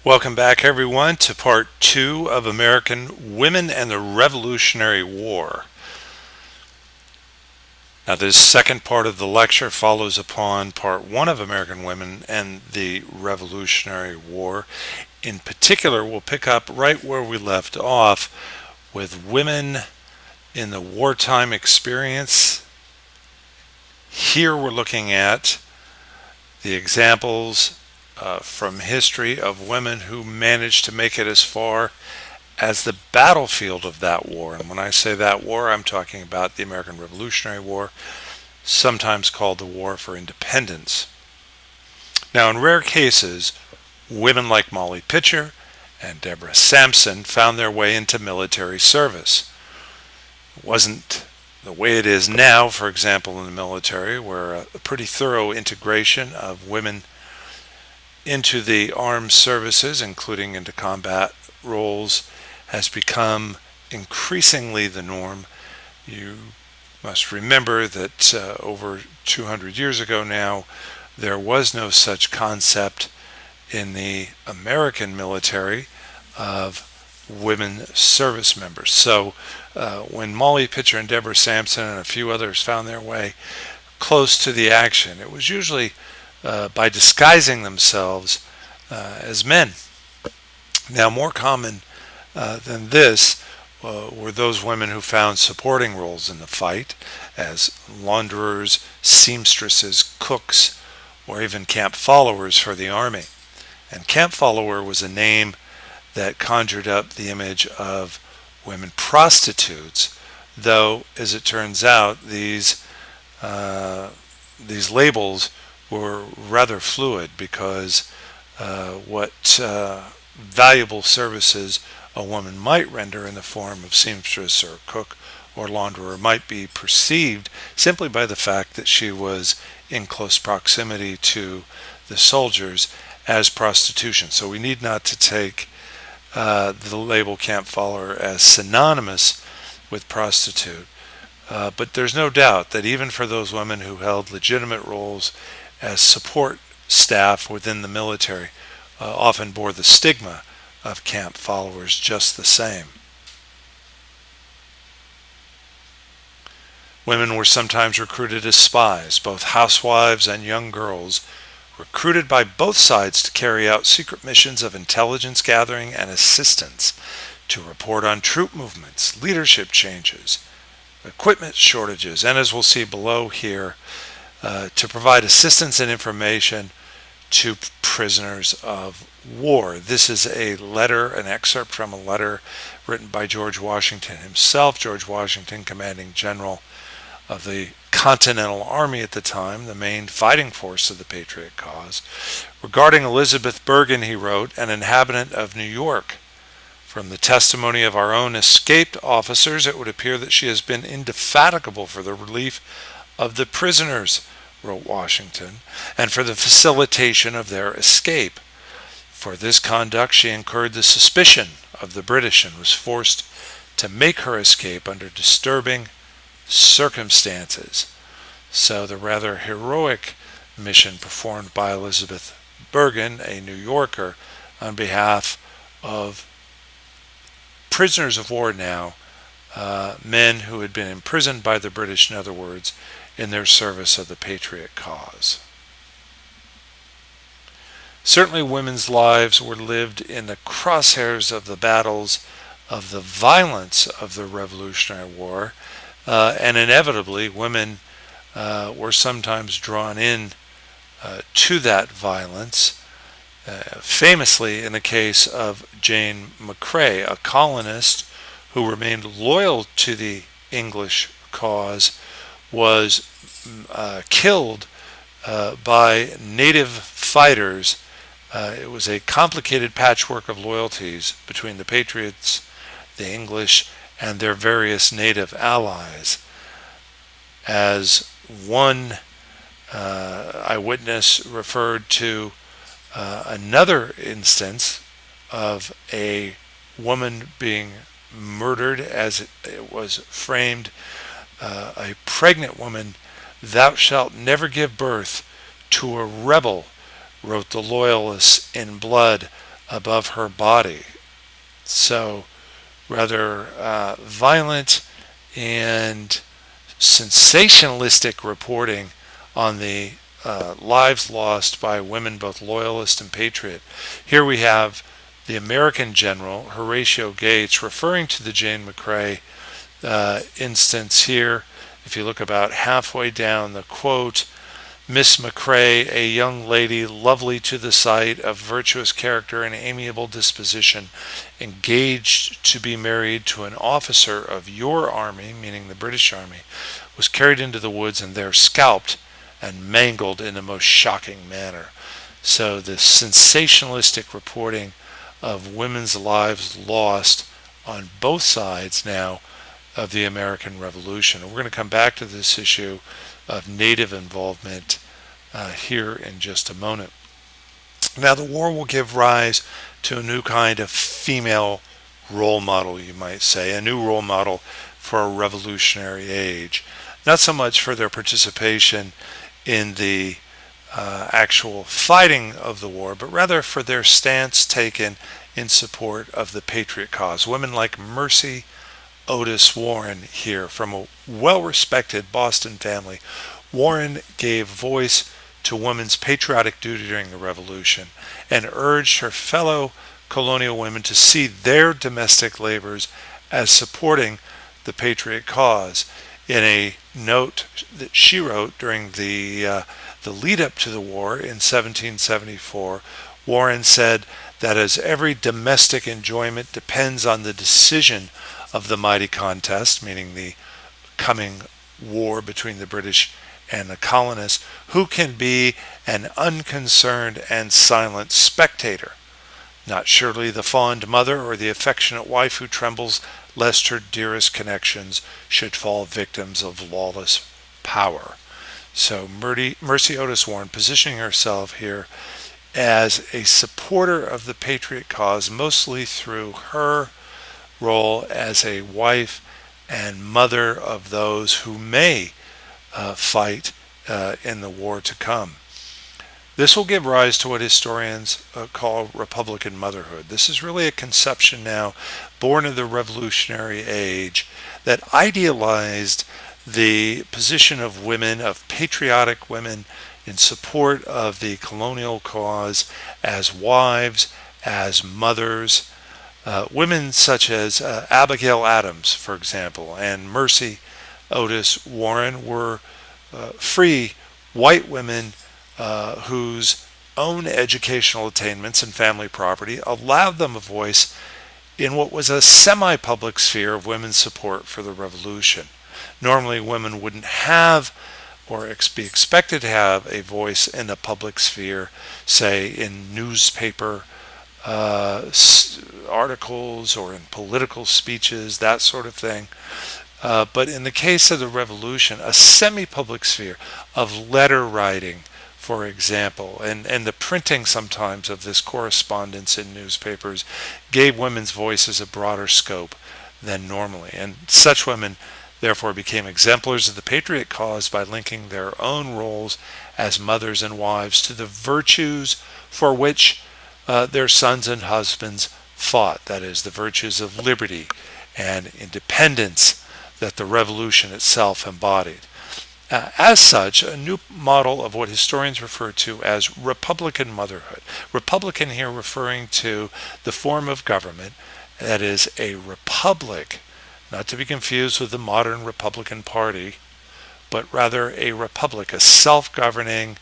Welcome back, everyone, to part two of American Women and the Revolutionary War. Now, this second part of the lecture follows upon part one of American Women and the Revolutionary War. In particular, we'll pick up right where we left off with women in the wartime experience. Here we're looking at the examples from history of women who managed to make it as far as the battlefield of that war. And when I say that war, I'm talking about the American Revolutionary War, sometimes called the War for Independence. Now, in rare cases, women like Molly Pitcher and Deborah Sampson found their way into military service. It wasn't the way it is now, for example, in the military, where a pretty thorough integration of women into the armed services, including into combat roles, has become increasingly the norm. You must remember that over 200 years ago now, there was no such concept in the American military of women service members. So when Molly Pitcher and Deborah Sampson and a few others found their way close to the action, it was usually by disguising themselves as men. Now, more common than this were those women who found supporting roles in the fight as launderers, seamstresses, cooks, or even camp followers for the army. And camp follower was a name that conjured up the image of women prostitutes, though, as it turns out, these labels were rather fluid because what valuable services a woman might render in the form of seamstress or cook or launderer might be perceived simply by the fact that she was in close proximity to the soldiers as prostitution. So we need not to take the label camp follower as synonymous with prostitute. But there's no doubt that even for those women who held legitimate roles as support staff within the military, often bore the stigma of camp followers just the same. Women were sometimes recruited as spies, both housewives and young girls, recruited by both sides to carry out secret missions of intelligence gathering and assistance, to report on troop movements, leadership changes, equipment shortages, and as we'll see below here, to provide assistance and information to prisoners of war. This is a letter, an excerpt from a letter written by George Washington himself, George Washington, commanding general of the Continental Army at the time, the main fighting force of the Patriot cause. Regarding Elizabeth Bergen, he wrote, an inhabitant of New York. From the testimony of our own escaped officers, it would appear that she has been indefatigable for the relief of the prisoners, wrote Washington, and for the facilitation of their escape. For this conduct she incurred the suspicion of the British and was forced to make her escape under disturbing circumstances. So the rather heroic mission performed by Elizabeth Bergen, a New Yorker, on behalf of prisoners of war now, men who had been imprisoned by the British, in other words, in their service of the Patriot cause. Certainly women's lives were lived in the crosshairs of the battles of the violence of the Revolutionary War, and inevitably women were sometimes drawn in to that violence, famously in the case of Jane McCrae, a colonist who remained loyal to the English cause, was killed by native fighters. It was a complicated patchwork of loyalties between the Patriots, the English, and their various native allies. As one eyewitness referred to another instance of a woman being murdered, as it was framed, a pregnant woman, thou shalt never give birth to a rebel, wrote the loyalists in blood above her body. So rather violent and sensationalistic reporting on the lives lost by women, both loyalist and patriot. Here we have the American general, Horatio Gates, referring to the Jane McCrae instance here. If you look about halfway down the quote, Miss McCrae, a young lady, lovely to the sight, of virtuous character and amiable disposition, engaged to be married to an officer of your army, meaning the British Army, was carried into the woods and there scalped and mangled in a most shocking manner. So the sensationalistic reporting of women's lives lost on both sides now of the American Revolution. And we're going to come back to this issue of Native involvement here in just a moment. Now, the war will give rise to a new kind of female role model, you might say, a new role model for a revolutionary age. Not so much for their participation in the actual fighting of the war, but rather for their stance taken in support of the patriot cause. Women like Mercy Otis Warren here, from a well-respected Boston family. Warren gave voice to women's patriotic duty during the Revolution and urged her fellow colonial women to see their domestic labors as supporting the patriot cause. In a note that she wrote during the lead up to the war in 1774, Warren said that as every domestic enjoyment depends on the decision of the mighty contest, meaning the coming war between the British and the colonists, who can be an unconcerned and silent spectator? Not surely the fond mother or the affectionate wife who trembles lest her dearest connections should fall victims of lawless power. So Mercy Otis Warren positioning herself here as a supporter of the patriot cause, mostly through her role as a wife and mother of those who may fight in the war to come. This will give rise to what historians call Republican motherhood. This is really a conception now born of the Revolutionary Age that idealized the position of women, of patriotic women, in support of the colonial cause as wives, as mothers. Women such as Abigail Adams, for example, and Mercy Otis Warren were free white women whose own educational attainments and family property allowed them a voice in what was a semi-public sphere of women's support for the revolution. Normally, women wouldn't have or be expected to have a voice in the public sphere, say in newspaper articles or in political speeches, that sort of thing. But in the case of the revolution, a semi-public sphere of letter writing, for example, and the printing sometimes of this correspondence in newspapers gave women's voices a broader scope than normally. And such women therefore became exemplars of the patriot cause by linking their own roles as mothers and wives to the virtues for which their sons and husbands fought, that is, the virtues of liberty and independence that the revolution itself embodied. As such, a new model of what historians refer to as Republican motherhood. Republican here referring to the form of government that is a republic, not to be confused with the modern Republican Party, but rather a republic, a self-governing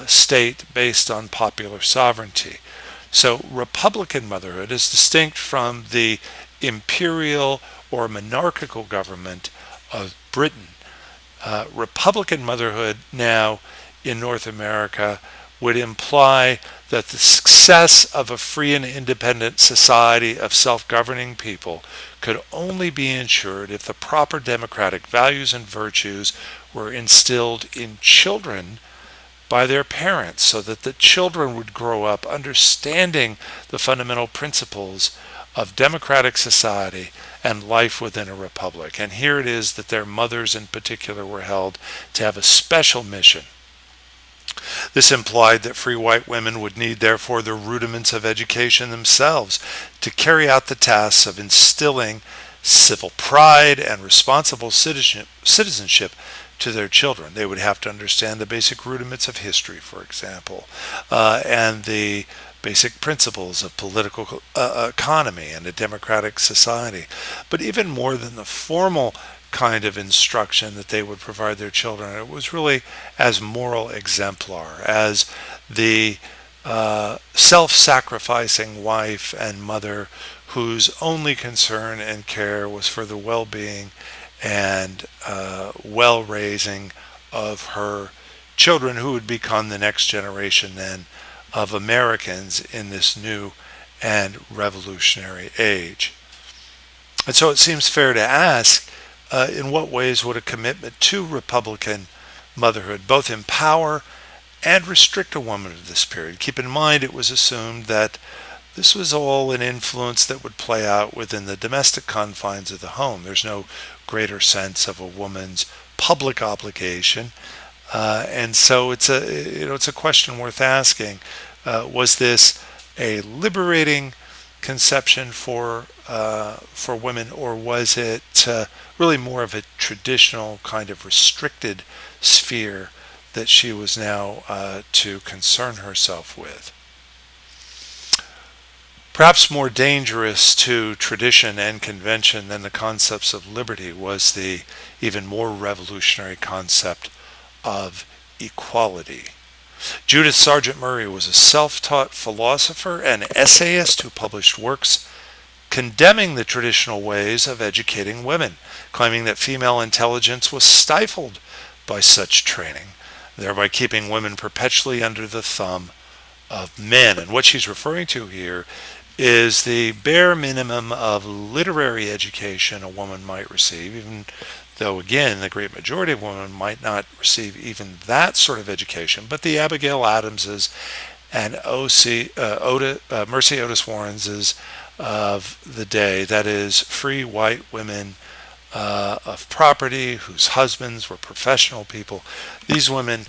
state based on popular sovereignty. So Republican motherhood is distinct from the imperial or monarchical government of Britain. Republican motherhood now in North America would imply that the success of a free and independent society of self-governing people could only be ensured if the proper democratic values and virtues were instilled in children by their parents, so that the children would grow up understanding the fundamental principles of democratic society and life within a republic. And here it is that their mothers in particular were held to have a special mission This implied that free white women would need, therefore, the rudiments of education themselves to carry out the tasks of instilling civil pride and responsible citizenship to their children. They would have to understand the basic rudiments of history, for example, and the basic principles of political economy and a democratic society. But even more than the formal kind of instruction that they would provide their children, it was really as moral exemplar, as the self-sacrificing wife and mother whose only concern and care was for the well-being and well-raising of her children, who would become the next generation then of Americans in this new and revolutionary age. And so it seems fair to ask, in what ways would a commitment to Republican motherhood both empower and restrict a woman of this period? Keep in mind, it was assumed that this was all an influence that would play out within the domestic confines of the home. There's no greater sense of a woman's public obligation, and so it's a question worth asking. Was this a liberating conception for women, or was it really more of a traditional kind of restricted sphere that she was now to concern herself with? Perhaps more dangerous to tradition and convention than the concepts of liberty was the even more revolutionary concept of equality. Judith Sargent Murray was a self-taught philosopher and essayist who published works condemning the traditional ways of educating women, claiming that female intelligence was stifled by such training, thereby keeping women perpetually under the thumb of men. And what she's referring to here is the bare minimum of literary education a woman might receive, even though, again, the great majority of women might not receive even that sort of education. But the Abigail Adamses and Mercy Otis Warrenses of the day, that is, free white women of property whose husbands were professional people, these women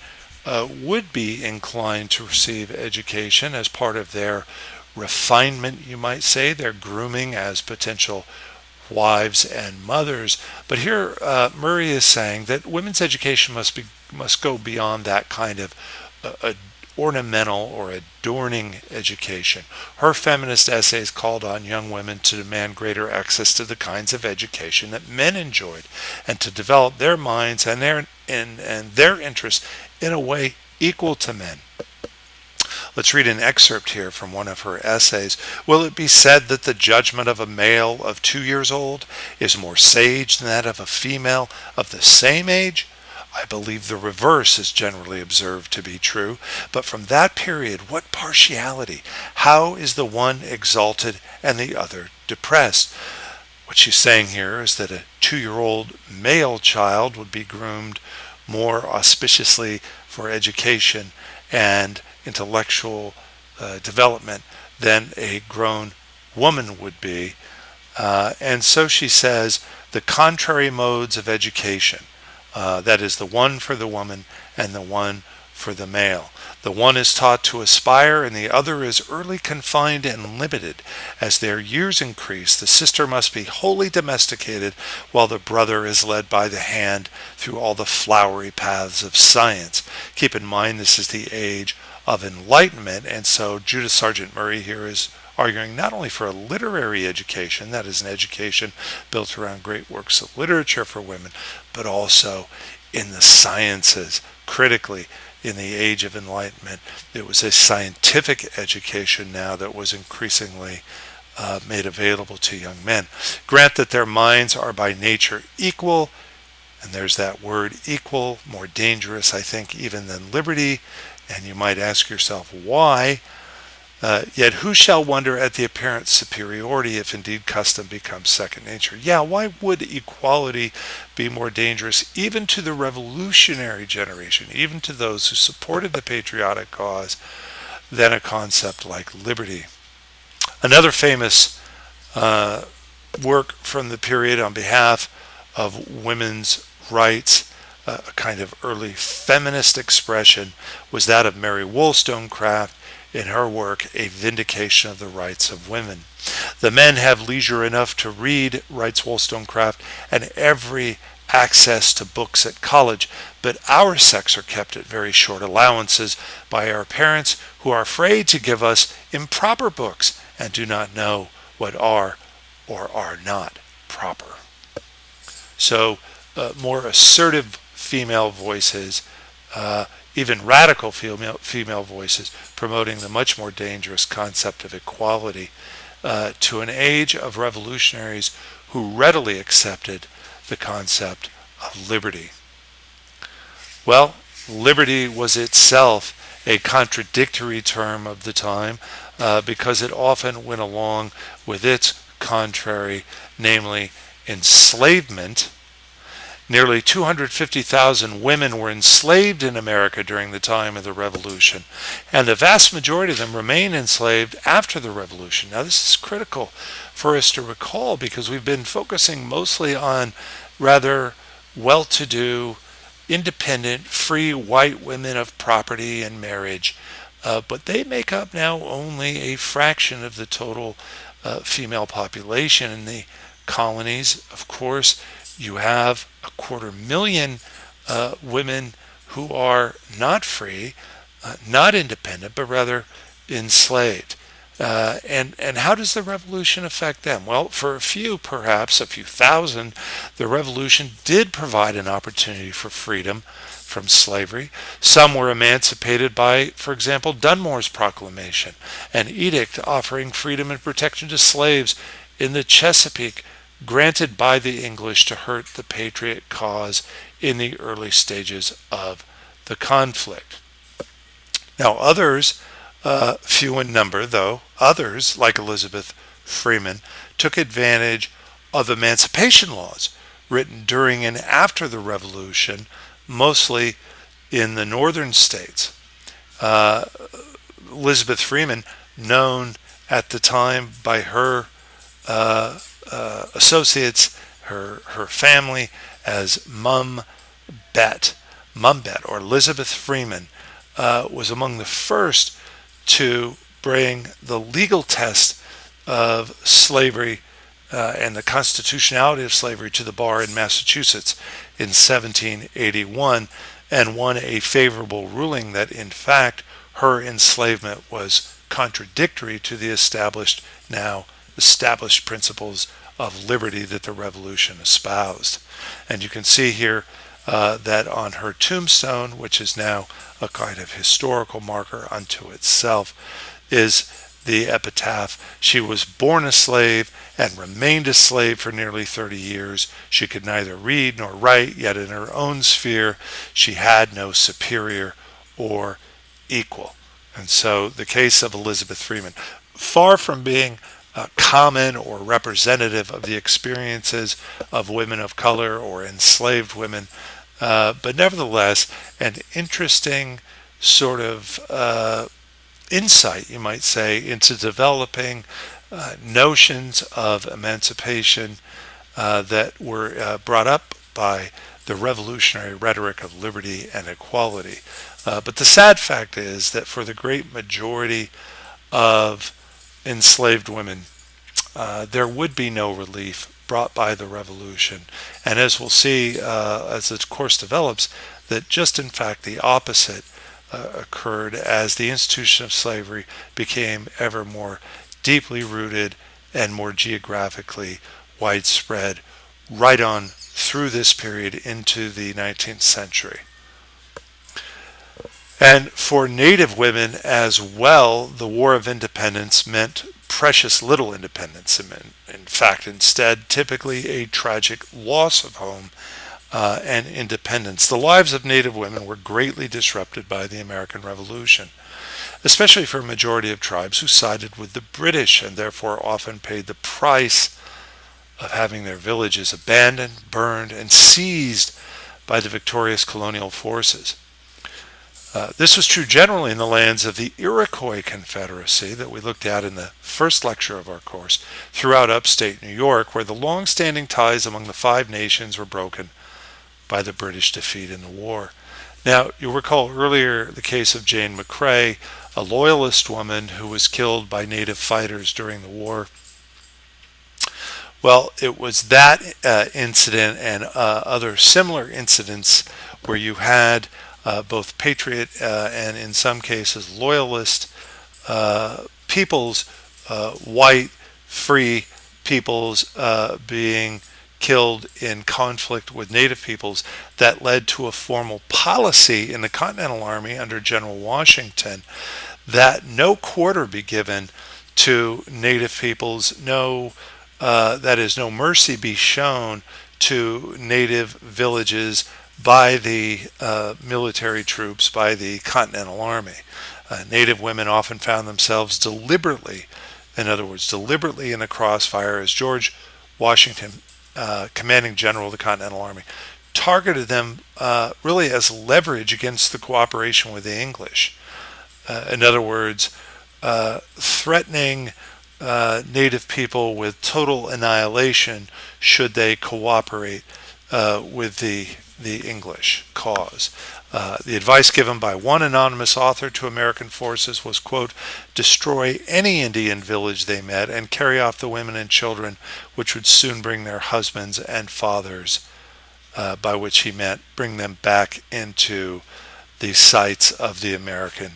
would be inclined to receive education as part of their refinement, you might say, their grooming as potential wives and mothers. But here Murray is saying that women's education must go beyond that kind of ornamental or adorning education. Her feminist essays called on young women to demand greater access to the kinds of education that men enjoyed, and to develop their minds and their interests in a way equal to men. Let's read an excerpt here from one of her essays. Will it be said that the judgment of a male of 2 years old is more sage than that of a female of the same age? I believe the reverse is generally observed to be true. But from that period, what partiality? How is the one exalted and the other depressed? What she's saying here is that a 2-year-old male child would be groomed more auspiciously for education and intellectual development than a grown woman would be. And so she says the contrary modes of education, that is, the one for the woman and the one for the male. The one is taught to aspire, and the other is early confined and limited. As their years increase, the sister must be wholly domesticated, while the brother is led by the hand through all the flowery paths of science. Keep in mind, this is the age of enlightenment, and so Judith Sargent Murray here is arguing not only for a literary education, that is, an education built around great works of literature for women, but also in the sciences, critically. In the age of enlightenment, it was a scientific education now that was increasingly made available to young men. Grant that their minds are by nature equal, and there's that word equal, more dangerous, I think, even than liberty, and you might ask yourself why. Yet who shall wonder at the apparent superiority if indeed custom becomes second nature? Yeah, why would equality be more dangerous even to the revolutionary generation, even to those who supported the patriotic cause, than a concept like liberty? Another famous work from the period on behalf of women's rights a kind of early feminist expression, was that of Mary Wollstonecraft in her work, A Vindication of the Rights of Women. The men have leisure enough to read, writes Wollstonecraft, and every access to books at college, but our sex are kept at very short allowances by our parents, who are afraid to give us improper books and do not know what are or are not proper. So more assertive female voices, even radical female voices, promoting the much more dangerous concept of equality to an age of revolutionaries who readily accepted the concept of liberty. Well, liberty was itself a contradictory term of the time because it often went along with its contrary, namely enslavement. Nearly 250,000 women were enslaved in America during the time of the Revolution, and the vast majority of them remain enslaved after the Revolution. Now, this is critical for us to recall because we've been focusing mostly on rather well-to-do, independent, free white women of property and marriage, but they make up now only a fraction of the total female population in the colonies. Of course, you have 250,000 women who are not free, not independent, but rather enslaved. And how does the revolution affect them? Well, for a few, perhaps a few thousand, the revolution did provide an opportunity for freedom from slavery. Some were emancipated by, for example, Dunmore's Proclamation, an edict offering freedom and protection to slaves in the Chesapeake, granted by the English to hurt the Patriot cause in the early stages of the conflict. Now, others, few in number though, others, like Elizabeth Freeman, took advantage of emancipation laws written during and after the Revolution, mostly in the northern states. Elizabeth Freeman, known at the time by her associates, her family, as Mum Bet, or Elizabeth Freeman, was among the first to bring the legal test of slavery and the constitutionality of slavery to the bar in Massachusetts in 1781, and won a favorable ruling that, in fact, her enslavement was contradictory to the established principles of liberty that the revolution espoused. And you can see here that on her tombstone, which is now a kind of historical marker unto itself, is the epitaph: "She was born a slave and remained a slave for nearly 30 years. She could neither read nor write, yet in her own sphere she had no superior or equal." And so the case of Elizabeth Freeman, far from being common or representative of the experiences of women of color or enslaved women, but nevertheless an interesting sort of insight, you might say, into developing notions of emancipation that were brought up by the revolutionary rhetoric of liberty and equality. But the sad fact is that for the great majority of enslaved women, there would be no relief brought by the revolution. And as we'll see as the course develops, that just in fact the opposite occurred as the institution of slavery became ever more deeply rooted and more geographically widespread right on through this period into the 19th century. And for Native women as well, the War of Independence meant precious little independence. In fact, instead, typically a tragic loss of home and independence. The lives of Native women were greatly disrupted by the American Revolution, especially for a majority of tribes who sided with the British and therefore often paid the price of having their villages abandoned, burned, and seized by the victorious colonial forces. This was true generally in the lands of the Iroquois Confederacy that we looked at in the first lecture of our course, throughout upstate New York, where the long-standing ties among the Five Nations were broken by the British defeat in the war. Now, you'll recall earlier the case of Jane McCrae, a loyalist woman who was killed by native fighters during the war. Well, it was that incident and other similar incidents where you had both patriot and in some cases loyalist peoples, white, free peoples being killed in conflict with native peoples that led to a formal policy in the Continental Army under General Washington that no quarter be given to native peoples, no mercy be shown to native villages by the military troops, by the Continental Army. Native women often found themselves deliberately, in other words, deliberately in the crossfire as George Washington, commanding general of the Continental Army, targeted them really as leverage against the cooperation with the English. In other words, threatening native people with total annihilation should they cooperate with the English cause. The advice given by one anonymous author to American forces was, quote, destroy any Indian village they met and carry off the women and children, which would soon bring their husbands and fathers, by which he meant bring them back into the sights of the American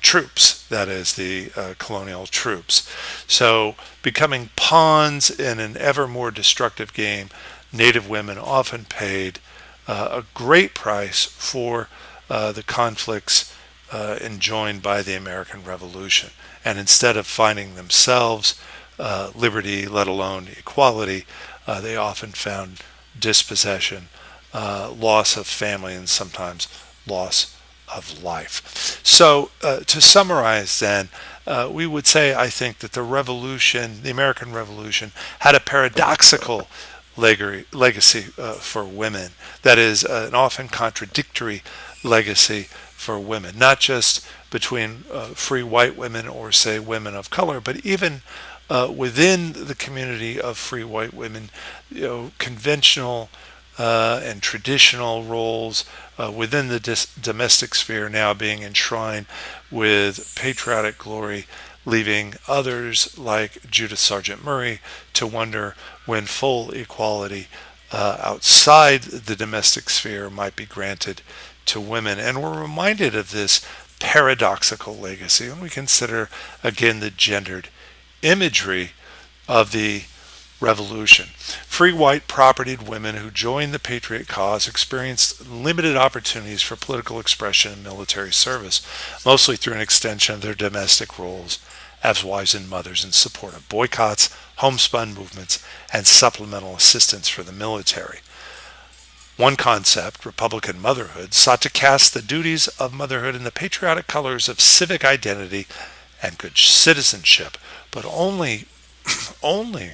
troops, that is, the colonial troops. So, becoming pawns in an ever more destructive game, native women often paid a great price for the conflicts enjoined by the American Revolution. And instead of finding themselves liberty, let alone equality, they often found dispossession, loss of family, and sometimes loss of life. So, to summarize then, we would say, I think, that the revolution, the American Revolution, had a paradoxical legacy for women. That is, an often contradictory legacy for women, not just between free white women or, say, women of color, but even within the community of free white women, conventional and traditional roles within the domestic sphere now being enshrined with patriotic glory, leaving others like Judith Sargent Murray to wonder when full equality outside the domestic sphere might be granted to women. And we're reminded of this paradoxical legacy when we consider again the gendered imagery of the Revolution. Free white propertied women who joined the Patriot cause experienced limited opportunities for political expression and military service, mostly through an extension of their domestic roles as wives and mothers in support of boycotts, homespun movements, and supplemental assistance for the military. One concept, Republican motherhood, sought to cast the duties of motherhood in the patriotic colors of civic identity and good citizenship, but only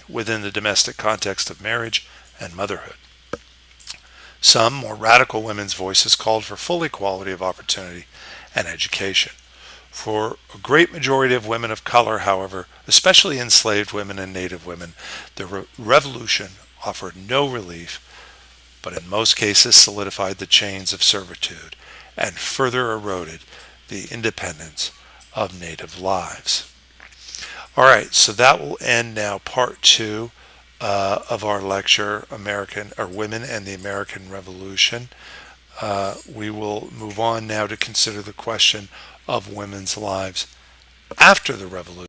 within the domestic context of marriage and motherhood. Some more radical women's voices called for full equality of opportunity and education. For a great majority of women of color, however, especially enslaved women and native women, the revolution offered no relief, but in most cases solidified the chains of servitude and further eroded the independence of native lives. All right, so that will end now part 2 of our lecture, Women and the American Revolution. We will move on now to consider the question of women's lives after the revolution.